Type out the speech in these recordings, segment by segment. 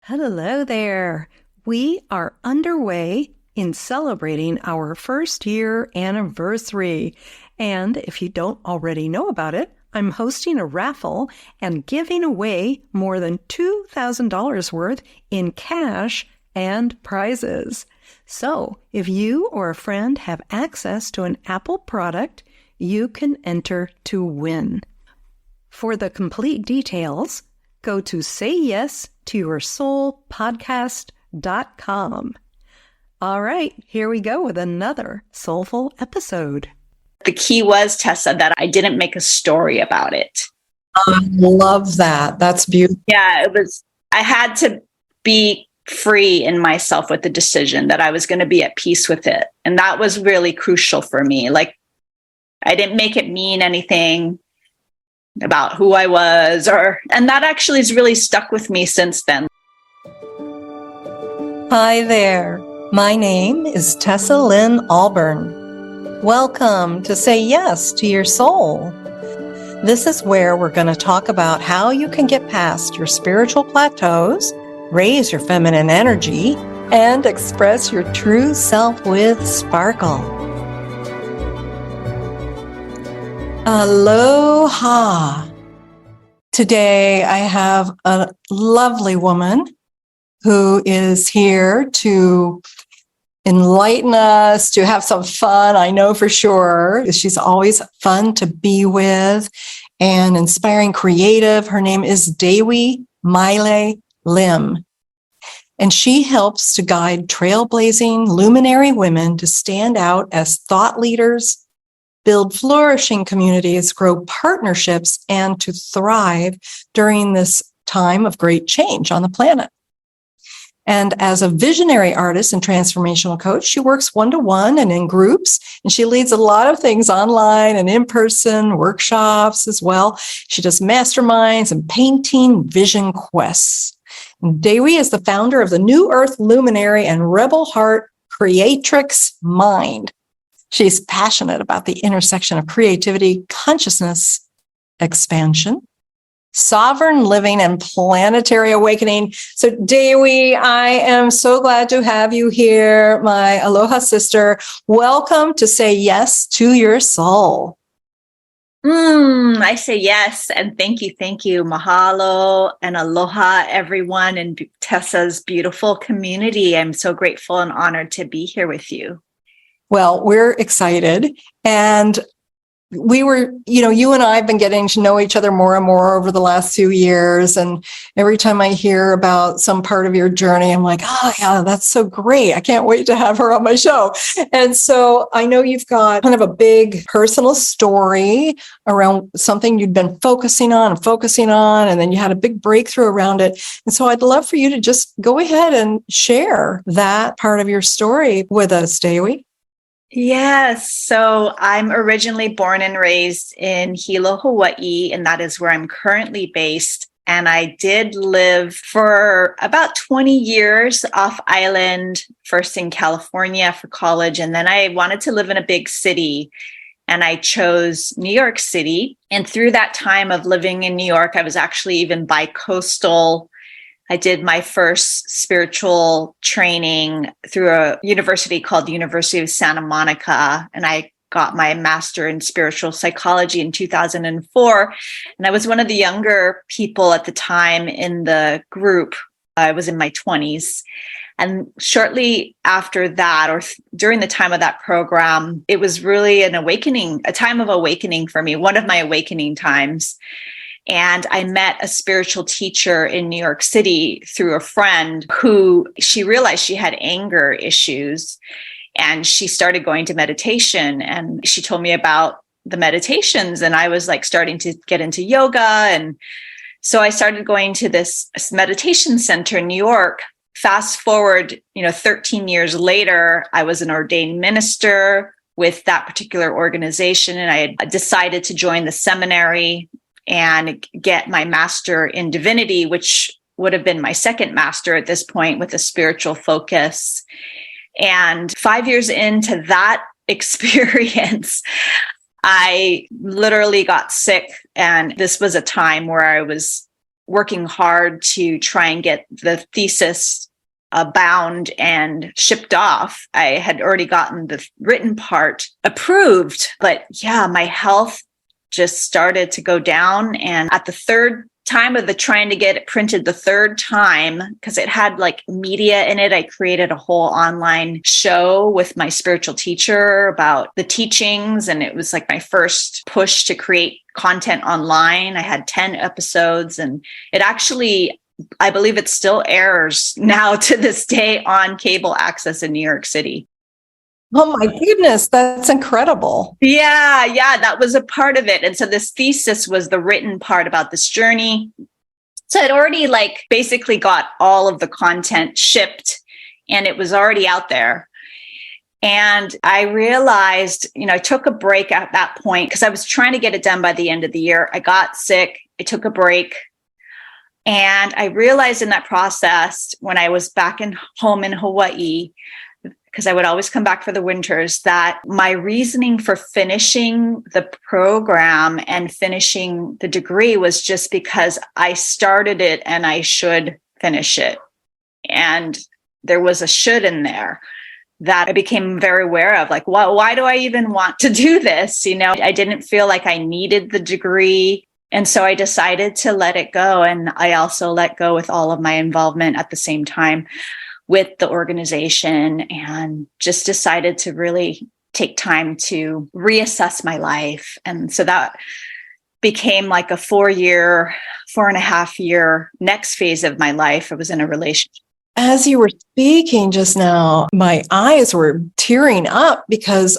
Hello there. We are underway in celebrating our first year anniversary. And if you don't already know about it, I'm hosting a raffle and giving away more than $2,000 worth in cash and prizes. So if you or a friend have access to an Apple product, you can enter to win. For the complete details, go to sayyesToYourSoulPodcast.com. All right, here we go with another soulful episode. The key was, Tessa, that I didn't make a story about it. I love that. That's beautiful. Yeah, I had to be free in myself with the decision that I was going to be at peace with it. And that was really crucial for me. Like, I didn't make it mean anything about who I was, and that actually has really stuck with me since then. Hi there. My name is Tessa Lynne Alburn. Welcome to Say Yes to Your Soul. This is where we're going to talk about how you can get past your spiritual plateaus, raise your feminine energy, and express your true self with sparkle. Aloha. Today I have a lovely woman who is here to enlighten us, to have some fun. I know for sure. She's always fun to be with and inspiring, creative. Her name is Dewi Maile Lim. And she helps to guide trailblazing luminary women to stand out as thought leaders, build flourishing communities, grow partnerships, and to thrive during this time of great change on the planet. And as a visionary artist and transformational coach, she works one-to-one and in groups, and she leads a lot of things online and in-person workshops as well. She does masterminds and painting vision quests. And Dewi is the founder of the New Earth Luminary and Rebel Heart Creatrix Mind. She's passionate about the intersection of creativity, consciousness, expansion, sovereign living, and planetary awakening. So, Dewi, I am so glad to have you here, my aloha sister. Welcome to Say Yes to Your Soul. I say yes, and thank you. Mahalo and aloha, everyone in Tessa's beautiful community. I'm so grateful and honored to be here with you. Well, we're excited, and we were, you and I have been getting to know each other more and more over the last few years. And every time I hear about some part of your journey, I'm like, oh yeah, that's so great. I can't wait to have her on my show. And so I know you've got kind of a big personal story around something you'd been focusing on, and then you had a big breakthrough around it. And so I'd love for you to just go ahead and share that part of your story with us, Dewi. Yes. So I'm originally born and raised in Hilo, Hawaii, and that is where I'm currently based. And I did live for about 20 years off island, first in California for college. And then I wanted to live in a big city, and I chose New York City. And through that time of living in New York, I was actually even bi-coastal. I did my first spiritual training through a university called the University of Santa Monica, and I got my master in spiritual psychology in 2004. And I was one of the younger people at the time in the group. I was in my 20s. And shortly after that, or during the time of that program, it was really an awakening, a time of awakening for me, one of my awakening times. And I met a spiritual teacher in New York City through a friend who she realized she had anger issues, and she started going to meditation, and she told me about the meditations, and I was like starting to get into yoga. And so I started going to this meditation center in New York. Fast forward, 13 years later, I was an ordained minister with that particular organization, and I had decided to join the seminary and get my master in divinity, which would have been my second master at this point with a spiritual focus. And 5 years into that experience, I literally got sick. And this was a time where I was working hard to try and get the thesis bound and shipped off. I had already gotten the written part approved, but yeah, my health just started to go down. And at the third time of the trying to get it printed the third time, because it had like media in it, I created a whole online show with my spiritual teacher about the teachings. And it was like my first push to create content online. I had 10 episodes, and it actually, I believe it still airs now to this day on cable access in New York City. Oh my goodness, that's incredible. Yeah, that was a part of it. And so this thesis was the written part about this journey. So I'd already like basically got all of the content shipped, and it was already out there. And I realized, I took a break at that point because I was trying to get it done by the end of the year. I got sick. I took a break. And I realized in that process, when I was back home in Hawaii, because I would always come back for the winters, that my reasoning for finishing the program and finishing the degree was just because I started it and I should finish it. And there was a should in there that I became very aware of, like, why do I even want to do this? I didn't feel like I needed the degree. And so I decided to let it go. And I also let go with all of my involvement at the same time with the organization, and just decided to really take time to reassess my life. And so that became like a 4.5 year next phase of my life. I was in a relationship. As you were speaking just now, my eyes were tearing up because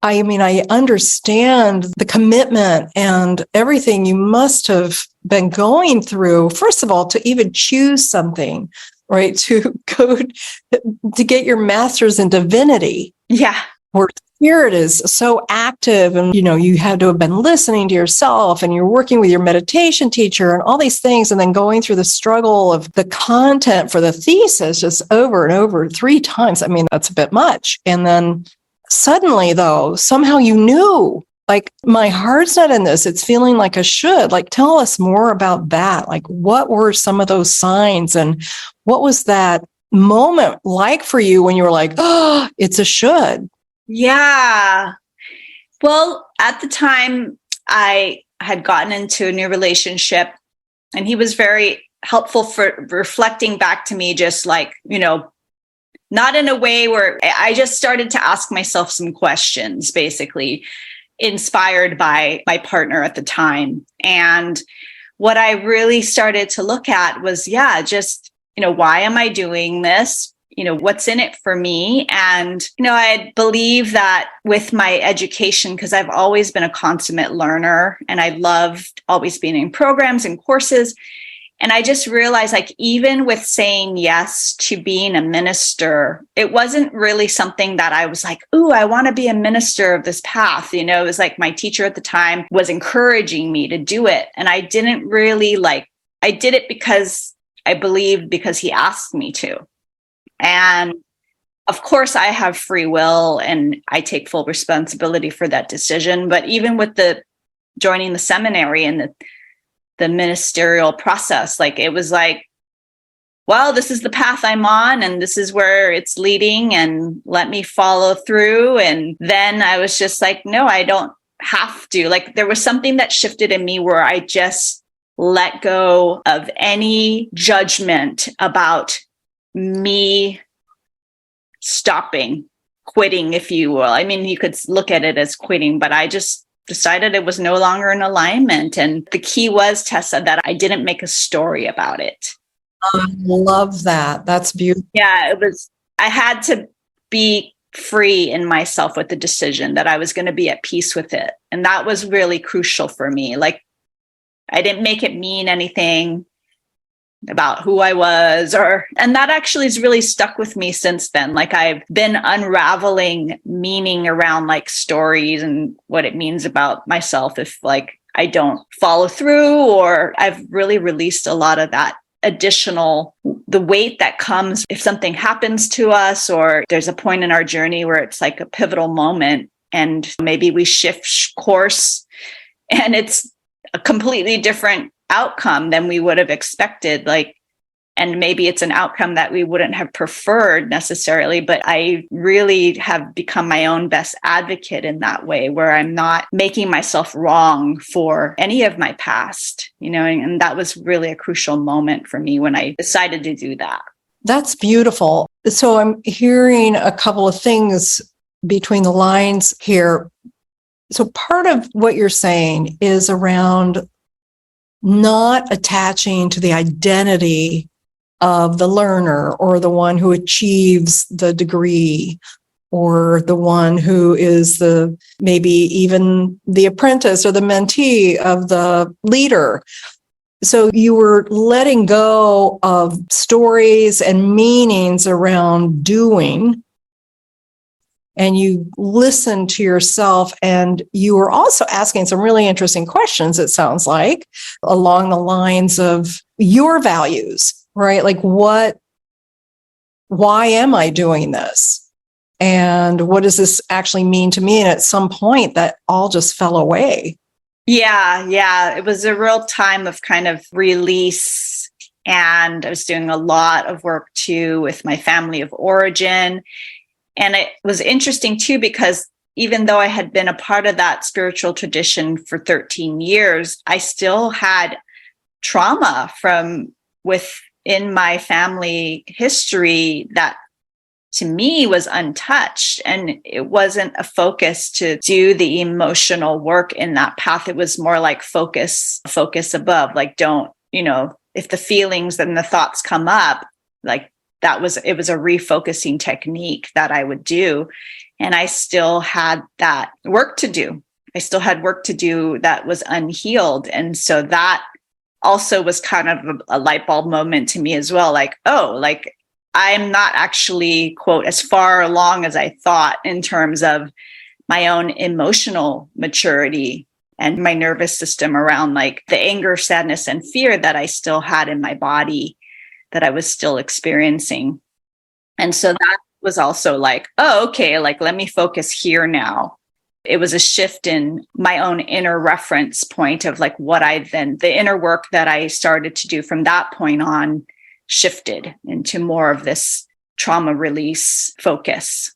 I understand the commitment and everything you must have been going through. First of all, to even choose something, right? To go to get your master's in divinity. Yeah. Where spirit is so active, and, you had to have been listening to yourself, and you're working with your meditation teacher and all these things, and then going through the struggle of the content for the thesis just over and over 3 times. That's a bit much. And then suddenly, though, somehow you knew, like, my heart's not in this. It's feeling like I should. Like, tell us more about that. Like, what were some of those signs, and what was that moment like for you when you were like, oh, it's a should? Yeah. Well, at the time, I had gotten into a new relationship, and he was very helpful for reflecting back to me, just like, not in a way where I just started to ask myself some questions, basically inspired by my partner at the time. And what I really started to look at was, just, why am I doing this? What's in it for me? And, I believe that with my education, because I've always been a consummate learner, and I loved always being in programs and courses. And I just realized, like, even with saying yes to being a minister, it wasn't really something that I was like, ooh, I want to be a minister of this path. It was like my teacher at the time was encouraging me to do it. And I didn't really I did it because I believed, because he asked me to. And of course, I have free will, and I take full responsibility for that decision. But even with joining the seminary and the ministerial process, it was like, well, this is the path I'm on, and this is where it's leading, and let me follow through. And then I was just like, no, I don't have to. There was something that shifted in me where I just let go of any judgment about me stopping, quitting, if you will. You could look at it as quitting, but I just decided it was no longer in alignment. And the key was, Tessa, that I didn't make a story about it. I love that. That's beautiful. Yeah, I had to be free in myself with the decision that I was going to be at peace with it. And that was really crucial for me. I didn't make it mean anything about who I was, and that actually has really stuck with me since then. I've been unraveling meaning around stories and what it means about myself if I don't follow through, or I've really released a lot of that the weight that comes if something happens to us, or there's a point in our journey where it's like a pivotal moment and maybe we shift course and it's a completely different outcome than we would have expected. And maybe it's an outcome that we wouldn't have preferred necessarily, but I really have become my own best advocate in that way, where I'm not making myself wrong for any of my past, and that was really a crucial moment for me when I decided to do that. That's beautiful. So I'm hearing a couple of things between the lines here. So part of what you're saying is around not attaching to the identity of the learner or the one who achieves the degree or the one who is maybe even the apprentice or the mentee of the leader. So you were letting go of stories and meanings around doing, and you listened to yourself, and you were also asking some really interesting questions, it sounds like, along the lines of your values, right? Like why am I doing this? And what does this actually mean to me? And at some point that all just fell away. Yeah. It was a real time of kind of release. And I was doing a lot of work too with my family of origin. And it was interesting too, because even though I had been a part of that spiritual tradition for 13 years, I still had trauma from within my family history that to me was untouched. And it wasn't a focus to do the emotional work in that path. It was more like focus above, like don't, if the feelings and the thoughts come up, like it was a refocusing technique that I would do. And I still had that work to do. I still had work to do that was unhealed. And so that also was kind of a light bulb moment to me as well. Like, I'm not actually, quote, as far along as I thought in terms of my own emotional maturity and my nervous system around like the anger, sadness, and fear that I still had in my body that I was still experiencing. And so that was also like, oh, okay, like let me focus here now. It was a shift in my own inner reference point of like the inner work that I started to do from that point on shifted into more of this trauma release focus.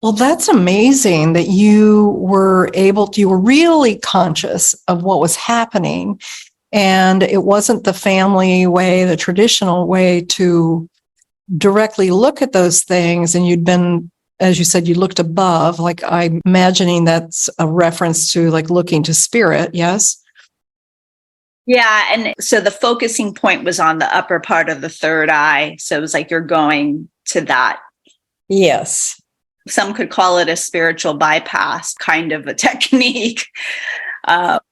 Well, that's amazing that you were really conscious of what was happening. And it wasn't the family way, the traditional way to directly look at those things. And you'd been, as you said, you looked above, like I'm imagining that's a reference to like looking to spirit. Yes. Yeah. And so the focusing point was on the upper part of the third eye. So it was like you're going to that. Yes. Some could call it a spiritual bypass kind of a technique.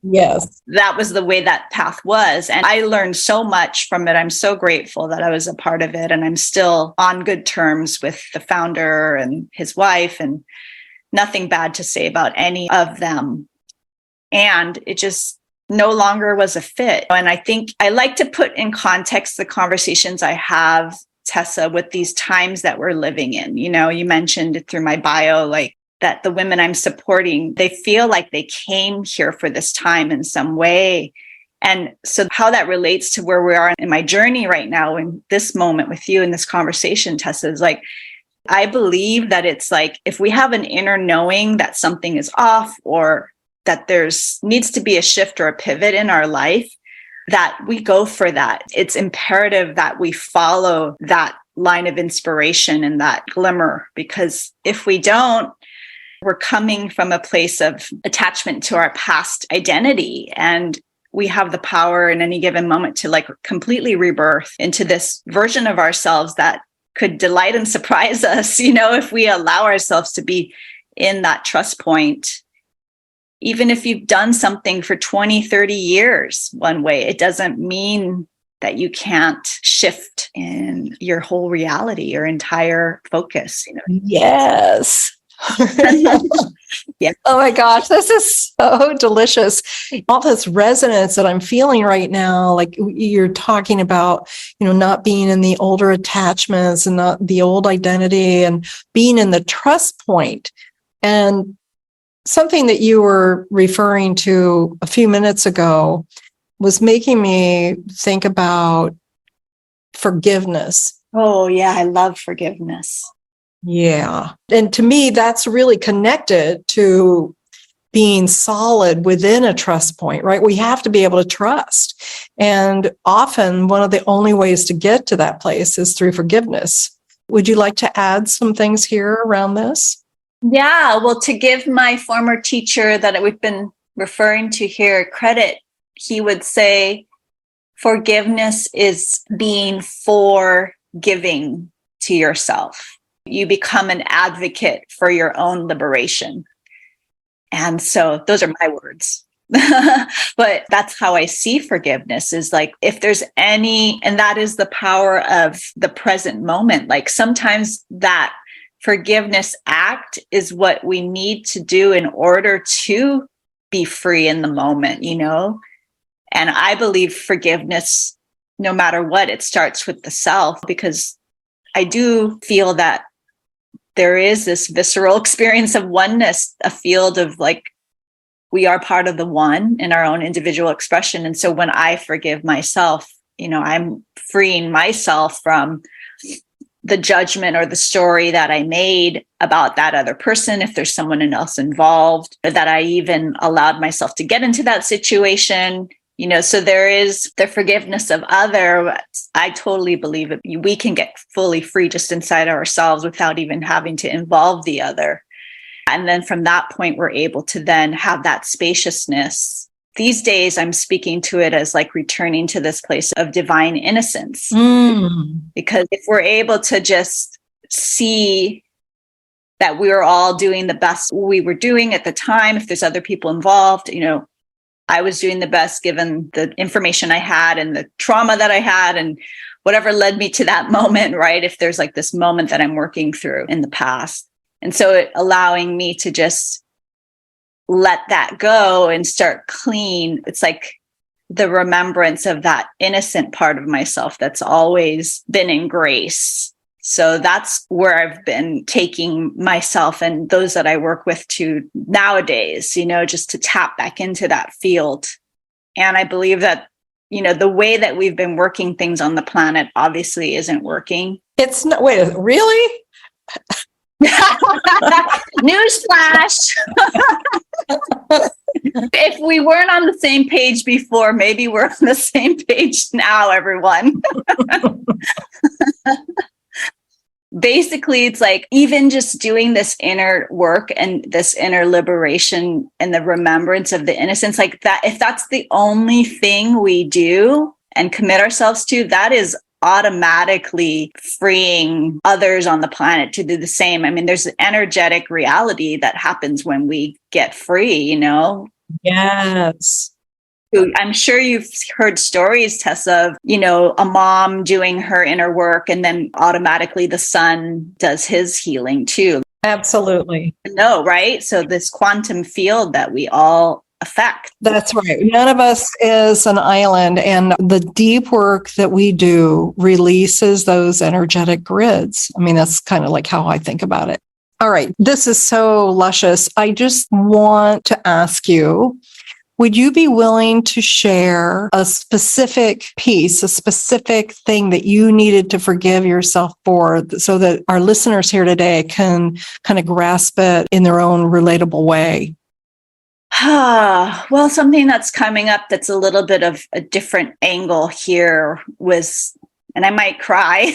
Yes. That was the way that path was. And I learned so much from it. I'm so grateful that I was a part of it. And I'm still on good terms with the founder and his wife, and nothing bad to say about any of them. And it just no longer was a fit. And I think I like to put in context the conversations I have, Tessa, with these times that we're living in. You mentioned it through my bio, like that the women I'm supporting, they feel like they came here for this time in some way. And so how that relates to where we are in my journey right now, in this moment with you in this conversation, Tessa, is like, I believe that it's like, if we have an inner knowing that something is off or that needs to be a shift or a pivot in our life, that we go for that. It's imperative that we follow that line of inspiration and that glimmer, because if we don't, we're coming from a place of attachment to our past identity. And we have the power in any given moment to like completely rebirth into this version of ourselves that could delight and surprise us, if we allow ourselves to be in that trust point. Even if you've done something for 20, 30 years one way, it doesn't mean that you can't shift in your whole reality, your entire focus. Yes. Yeah. Oh my gosh, this is so delicious. All this resonance that I'm feeling right now, like you're talking about, not being in the older attachments and not the old identity and being in the trust point. And something that you were referring to a few minutes ago was making me think about forgiveness. Oh, yeah. I love forgiveness. Yeah. And to me, that's really connected to being solid within a trust point, right? We have to be able to trust. And often one of the only ways to get to that place is through forgiveness. Would you like to add some things here around this? Yeah. Well, to give my former teacher that we've been referring to here credit, he would say, forgiveness is being forgiving to yourself. You become an advocate for your own liberation. And so those are my words. But that's how I see forgiveness, is like, if there's any, and that is the power of the present moment. Like sometimes that forgiveness act is what we need to do in order to be free in the moment, you know? And I believe forgiveness, no matter what, it starts with the self, because I do feel that there is this visceral experience of oneness, a field of like, we are part of the one in our own individual expression. And so when I forgive myself, you know, I'm freeing myself from the judgment or the story that I made about that other person, if there's someone else involved, or that I even allowed myself to get into that situation. You know, so there is the forgiveness of other. I totally believe it. We can get fully free just inside ourselves without even having to involve the other. And then from that point, we're able to then have that spaciousness. These days, I'm speaking to it as like returning to this place of divine innocence. Because if we're able to just see that we were all doing the best we were doing at the time, if there's other people involved, you know, I was doing the best given the information I had and the trauma that I had and whatever led me to that moment, right? If there's like this moment that I'm working through in the past. And so it allowing me to just let that go and start clean. It's like the remembrance of that innocent part of myself that's always been in grace. So that's where I've been taking myself and those that I work with to nowadays, you know, just to tap back into that field. And I believe that, you know, the way that we've been working things on the planet obviously isn't working. It's not, wait, really? Newsflash. If we weren't on the same page before, maybe we're on the same page now, everyone. Basically, it's like even just doing this inner work and this inner liberation and the remembrance of the innocence, like that, if that's the only thing we do and commit ourselves to, that is automatically freeing others on the planet to do the same. I mean, there's an energetic reality that happens when we get free, you know? Yes. I'm sure you've heard stories, Tessa, of, you know, a mom doing her inner work and then automatically the son does his healing too. Absolutely. No, right? So this quantum field that we all affect. That's right. None of us is an island, and the deep work that we do releases those energetic grids. I mean, that's kind of like how I think about it. All right. This is so luscious. I just want to ask you, would you be willing to share a specific piece, a specific thing that you needed to forgive yourself for so that our listeners here today can kind of grasp it in their own relatable way? Well, something that's coming up that's a little bit of a different angle here was, and I might cry,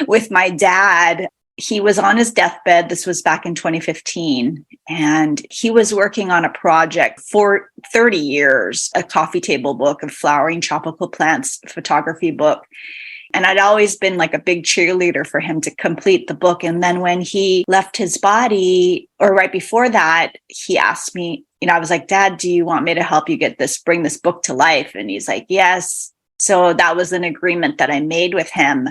with my dad. He was on his deathbed. This was back in 2015. And he was working on a project for 30 years, a coffee table book of flowering tropical plants, photography book. And I'd always been like a big cheerleader for him to complete the book. And then when he left his body, or right before that, he asked me, you know, I was like, Dad, do you want me to help you bring this book to life? And he's like, yes. So that was an agreement that I made with him.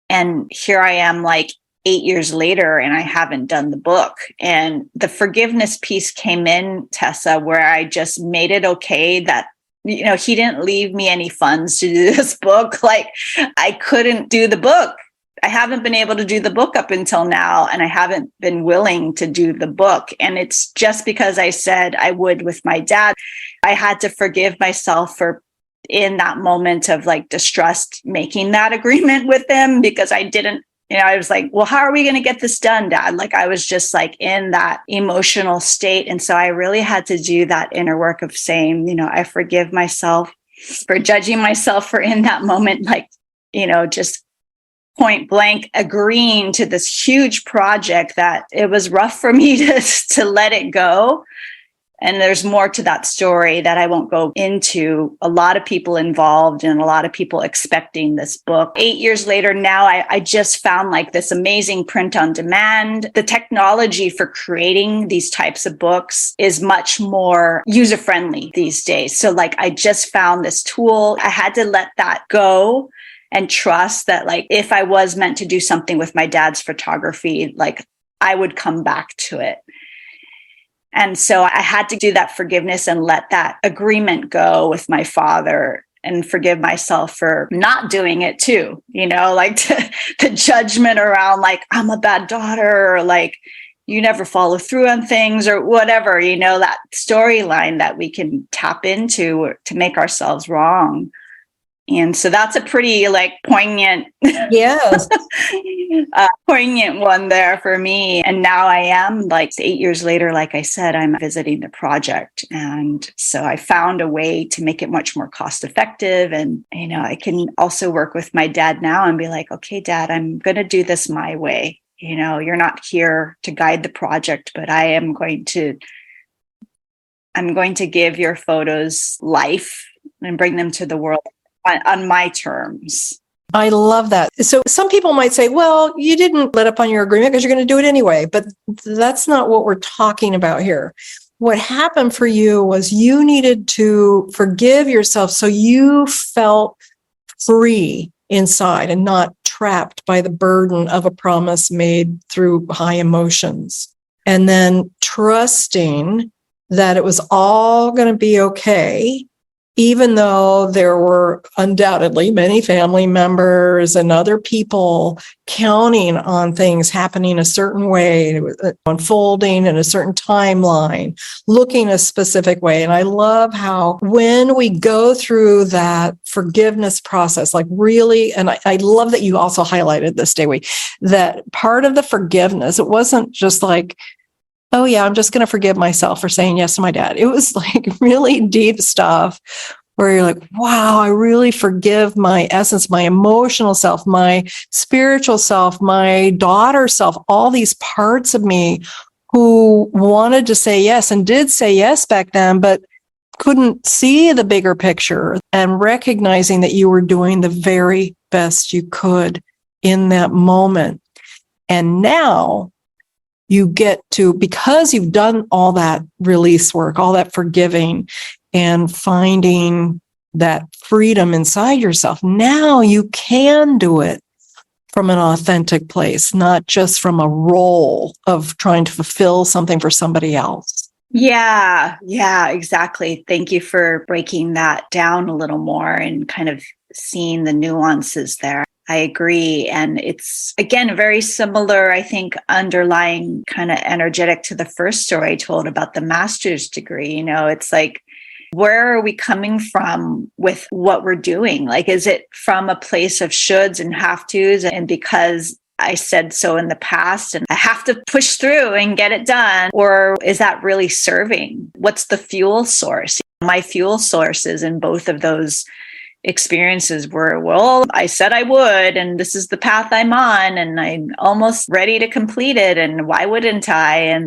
And here I am like 8 years later, and I haven't done the book. And the forgiveness piece came in, Tessa, where I just made it okay that, you know, he didn't leave me any funds to do this book. Like I couldn't do the book. I haven't been able to do the book up until now, and I haven't been willing to do the book. And it's just because I said I would with my dad. I had to forgive myself for, in that moment of like distrust, making that agreement with him, because I didn't, I was like, well, how are we going to get this done, Dad? Like, I was just like in that emotional state. And so I really had to do that inner work of saying, I forgive myself for judging myself for, in that moment, like, just point blank agreeing to this huge project that it was rough for me to let it go. And there's more to that story that I won't go into. A lot of people involved and a lot of people expecting this book. 8 years later now, I just found like this amazing print on demand. The technology for creating these types of books is much more user friendly these days. So like, I just found this tool. I had to let that go and trust that, like, if I was meant to do something with my dad's photography, like, I would come back to it. And so I had to do that forgiveness and let that agreement go with my father and forgive myself for not doing it too, like the judgment around like, I'm a bad daughter, or like, you never follow through on things, or whatever, that storyline that we can tap into to make ourselves wrong. And so that's a pretty like poignant, Yes. poignant one there for me. And now I am like 8 years later, like I said, I'm visiting the project. And so I found a way to make it much more cost effective. And, I can also work with my dad now and be like, okay, Dad, I'm going to do this my way. You're not here to guide the project, but I'm going to give your photos life and bring them to the world on my terms. I love that. So some people might say, well, you didn't let up on your agreement because you're going to do it anyway, but that's not what we're talking about here. What happened for you was you needed to forgive yourself so you felt free inside and not trapped by the burden of a promise made through high emotions. And then trusting that it was all going to be okay, even though there were undoubtedly many family members and other people counting on things happening a certain way, unfolding in a certain timeline, looking a specific way. And I love how when we go through that forgiveness process, like really, and I love that you also highlighted this, Dewi, that part of the forgiveness, it wasn't just like, oh yeah, I'm just going to forgive myself for saying yes to my dad. It was like really deep stuff where you're like, wow, I really forgive my essence, my emotional self, my spiritual self, my daughter self, all these parts of me who wanted to say yes and did say yes back then, but couldn't see the bigger picture, and recognizing that you were doing the very best you could in that moment. And now you get to, because you've done all that release work, all that forgiving and finding that freedom inside yourself, now you can do it from an authentic place, not just from a role of trying to fulfill something for somebody else. Yeah, exactly. Thank you for breaking that down a little more and kind of seeing the nuances there. I agree. And it's, again, very similar, I think, underlying kind of energetic to the first story I told about the master's degree. It's like, where are we coming from with what we're doing? Like, is it from a place of shoulds and have tos? And because I said so in the past and I have to push through and get it done? Or is that really serving? What's the fuel source? My fuel sources in both of those experiences were, well, I said I would, and this is the path I'm on, and I'm almost ready to complete it, and why wouldn't I?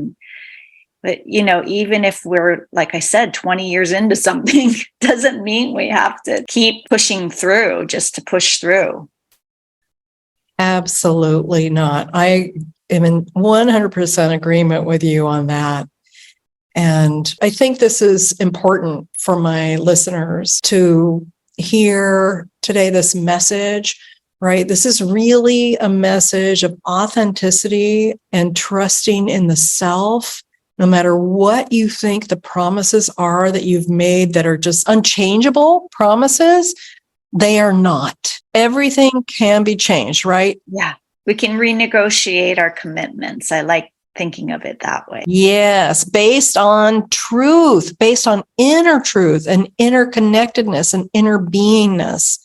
But even if we're, like I said, 20 years into something, doesn't mean we have to keep pushing through just to push through. Absolutely not. I am in 100% agreement with you on that. And I think this is important for my listeners to hear today, this message, right? This is really a message of authenticity and trusting in the self, no matter what you think the promises are that you've made that are just unchangeable promises. they are not. Everything can be changed, right? Yeah. We can renegotiate our commitments. I like thinking of it that way. Yes, based on truth, based on inner truth and interconnectedness and inner beingness.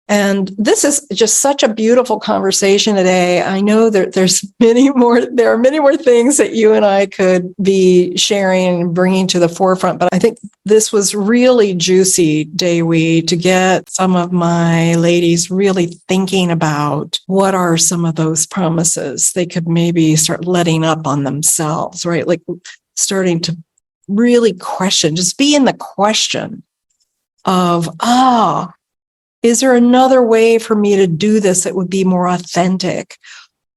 And this is just such a beautiful conversation today. I know that there are many more things that you and I could be sharing and bringing to the forefront, but I think this was really juicy, Dewi, to get some of my ladies really thinking about what are some of those promises they could maybe start letting up on themselves, right? Like starting to really question, just be in the question of, is there another way for me to do this that would be more authentic?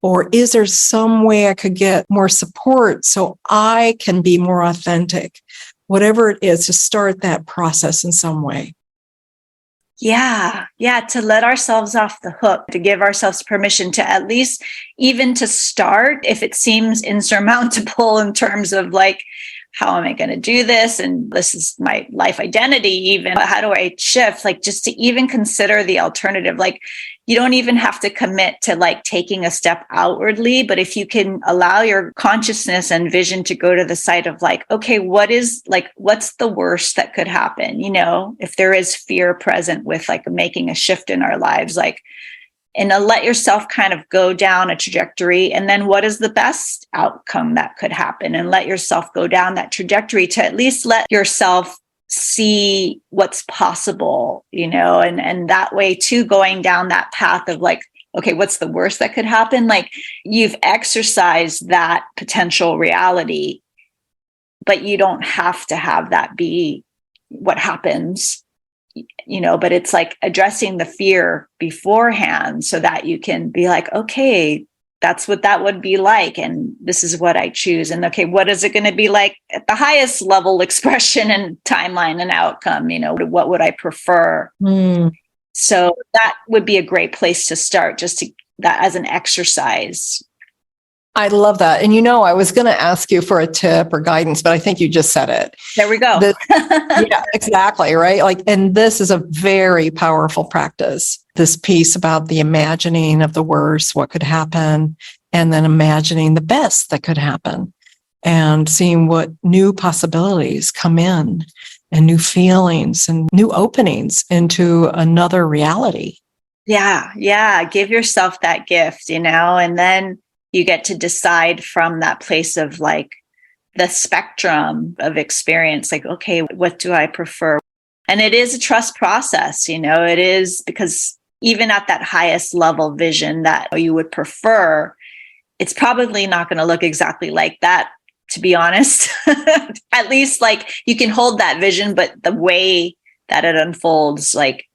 Or is there some way I could get more support so I can be more authentic? Whatever it is, to start that process in some way. Yeah. Yeah. To let ourselves off the hook, to give ourselves permission to at least even to start, if it seems insurmountable in terms of like, how am I going to do this? And this is my life identity, even. How do I shift? Like, just to even consider the alternative. Like, you don't even have to commit to like taking a step outwardly, but if you can allow your consciousness and vision to go to the side of like, okay, what's the worst that could happen? You know, if there is fear present with like making a shift in our lives, like, and let yourself kind of go down a trajectory. And then what is the best outcome that could happen? And let yourself go down that trajectory to at least let yourself see what's possible, you know, and that way too, going down that path of like, okay, what's the worst that could happen? Like, you've exercised that potential reality, but you don't have to have that be what happens. You know, but it's like addressing the fear beforehand so that you can be like, okay, that's what that would be like. And this is what I choose. And okay, what is it going to be like at the highest level expression and timeline and outcome? You know, what would I prefer? So that would be a great place to start, just to that as an exercise. I love that. And you know, I was going to ask you for a tip or guidance, but I think you just said it. There we go. Yeah, exactly. Right. Like, and this is a very powerful practice. This piece about the imagining of the worst, what could happen, and then imagining the best that could happen and seeing what new possibilities come in and new feelings and new openings into another reality. Yeah. Yeah. Give yourself that gift, you know, and then you get to decide from that place of like the spectrum of experience, like, okay, what do I prefer? And it is a trust process, you know, it is, because even at that highest level vision that you would prefer, it's probably not going to look exactly like that, to be honest. At least like you can hold that vision, but the way that it unfolds, like,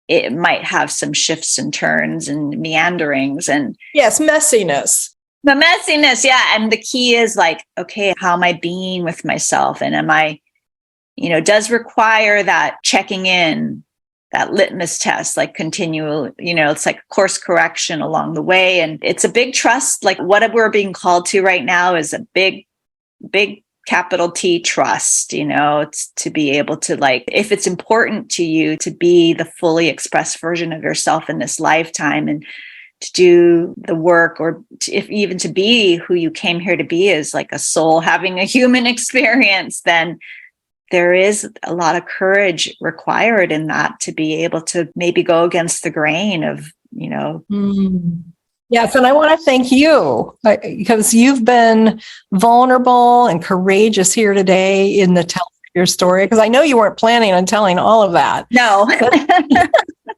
it might have some shifts and turns and meanderings and yes, messiness. The messiness, yeah. And the key is like, okay, how am I being with myself? And am I, you know, does require that checking in, that litmus test, like continual, you know, it's like course correction along the way. And it's a big trust. Like what we're being called to right now is a big capital T trust, you know, it's to be able to like, if it's important to you to be the fully expressed version of yourself in this lifetime and to do the work, or if even to be who you came here to be as like a soul having a human experience, then there is a lot of courage required in that to be able to maybe go against the grain of, you know. Yes, and I want to thank you because you've been vulnerable and courageous here today in the telling of your story, because I know you weren't planning on telling all of that. No.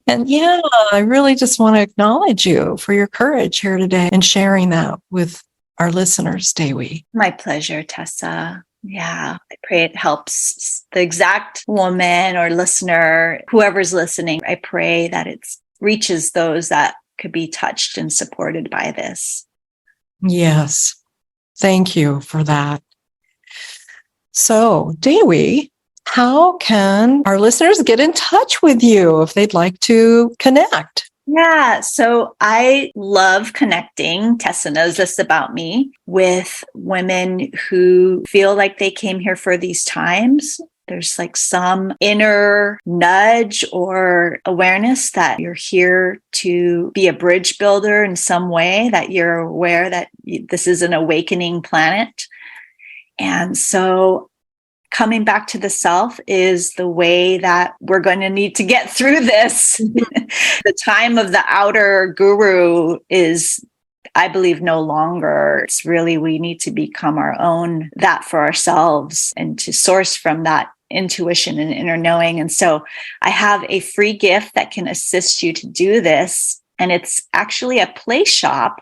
And yeah, I really just want to acknowledge you for your courage here today and sharing that with our listeners, Dewi. My pleasure, Tessa. Yeah, I pray it helps the exact woman or listener, whoever's listening. I pray that it reaches those that could be touched and supported by this. Yes. Thank you for that. So, Dewi, how can our listeners get in touch with you if they'd like to connect? Yeah, so I love connecting. Tessa knows this about me, with women who feel like they came here for these times, there's like some inner nudge or awareness that you're here to be a bridge builder in some way, that you're aware that this is an awakening planet. And so coming back to the self is the way that we're going to need to get through this. The time of the outer guru is, I believe, no longer. It's really, we need to become our own that for ourselves and to source from that intuition and inner knowing. And so I have a free gift that can assist you to do this. And it's actually a play shop.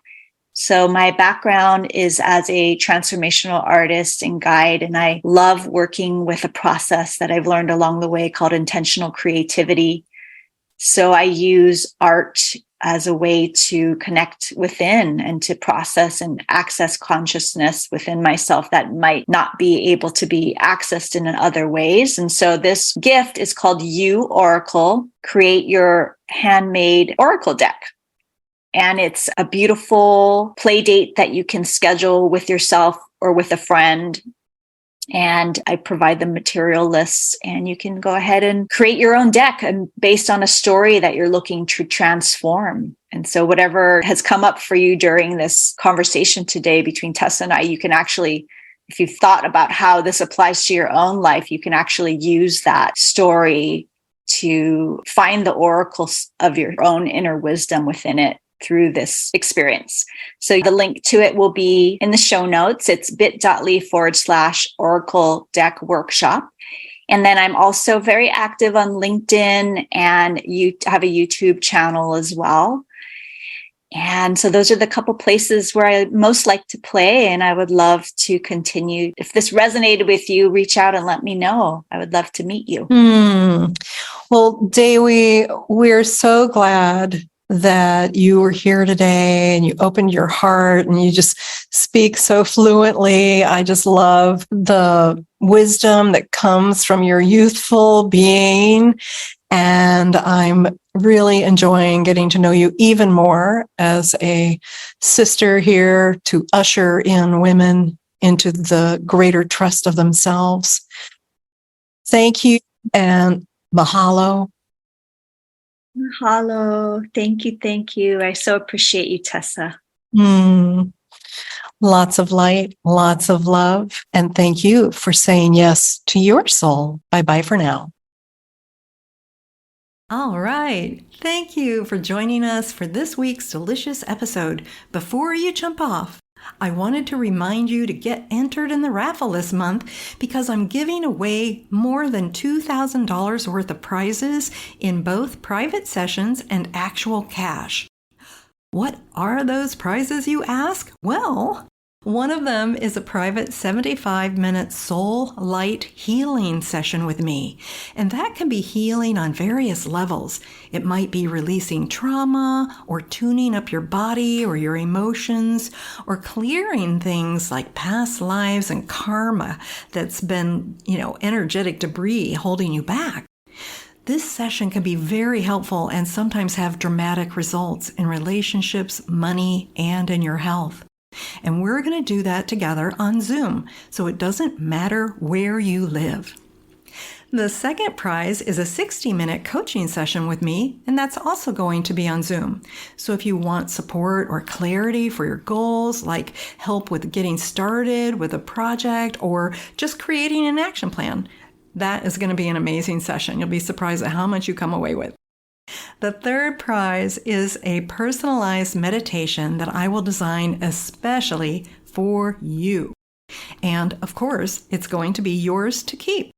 So my background is as a transformational artist and guide, and I love working with a process that I've learned along the way called intentional creativity. So I use art as a way to connect within and to process and access consciousness within myself that might not be able to be accessed in other ways. And so this gift is called You Oracle, Create Your Handmade Oracle Deck. And it's a beautiful play date that you can schedule with yourself or with a friend. And I provide the material lists, and you can go ahead and create your own deck and based on a story that you're looking to transform. And so whatever has come up for you during this conversation today between Tessa and I, you can actually, if you've thought about how this applies to your own life, you can actually use that story to find the oracles of your own inner wisdom within it through this experience. So the link to it will be in the show notes. It's bit.ly/Oracle Deck Workshop. And then I'm also very active on LinkedIn, and you have a YouTube channel as well. And so those are the couple places where I most like to play, and I would love to continue. If this resonated with you, reach out and let me know. I would love to meet you. Well, Dewi, we're so glad that you were here today and you opened your heart and you just speak so fluently. I just love the wisdom that comes from your youthful being. And I'm really enjoying getting to know you even more as a sister here to usher in women into the greater trust of themselves. Thank you and mahalo. Mahalo. Thank you. Thank you. I so appreciate you, Tessa. Lots of light, lots of love. And thank you for saying yes to your soul. Bye-bye for now. All right. Thank you for joining us for this week's delicious episode. Before you jump off, I wanted to remind you to get entered in the raffle this month because I'm giving away more than $2,000 worth of prizes in both private sessions and actual cash. What are those prizes, you ask? Well, one of them is a private 75-minute soul light healing session with me. And that can be healing on various levels. It might be releasing trauma or tuning up your body or your emotions or clearing things like past lives and karma that's been, energetic debris holding you back. This session can be very helpful and sometimes have dramatic results in relationships, money, and in your health. And we're going to do that together on Zoom, so it doesn't matter where you live. The second prize is a 60-minute coaching session with me, and that's also going to be on Zoom. So if you want support or clarity for your goals, like help with getting started with a project or just creating an action plan, that is going to be an amazing session. You'll be surprised at how much you come away with. The third prize is a personalized meditation that I will design especially for you. And of course, it's going to be yours to keep.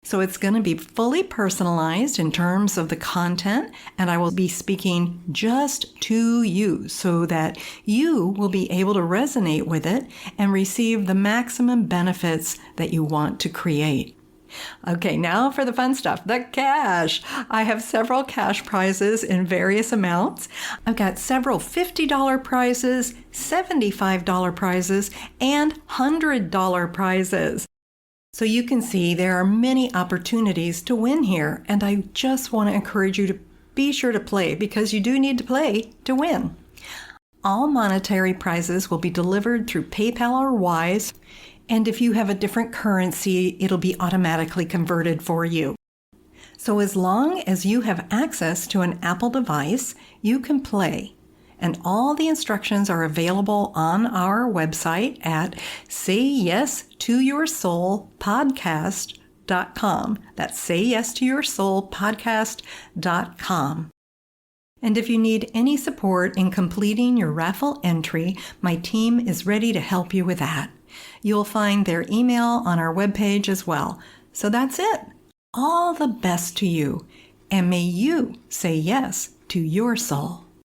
So it's going to be fully personalized in terms of the content, and I will be speaking just to you so that you will be able to resonate with it and receive the maximum benefits that you want to create. Okay, now for the fun stuff, the cash. I have several cash prizes in various amounts. I've got several $50 prizes, $75 prizes, and $100 prizes. So you can see there are many opportunities to win here, and I just want to encourage you to be sure to play because you do need to play to win. All monetary prizes will be delivered through PayPal or Wise. And if you have a different currency, it'll be automatically converted for you. So as long as you have access to an Apple device, you can play. And all the instructions are available on our website at sayyes2yoursoulpodcast.com. That's sayyes2yoursoulpodcast.com. And if you need any support in completing your raffle entry, my team is ready to help you with that. You'll find their email on our webpage as well. So that's it. All the best to you, and may you say yes to your soul.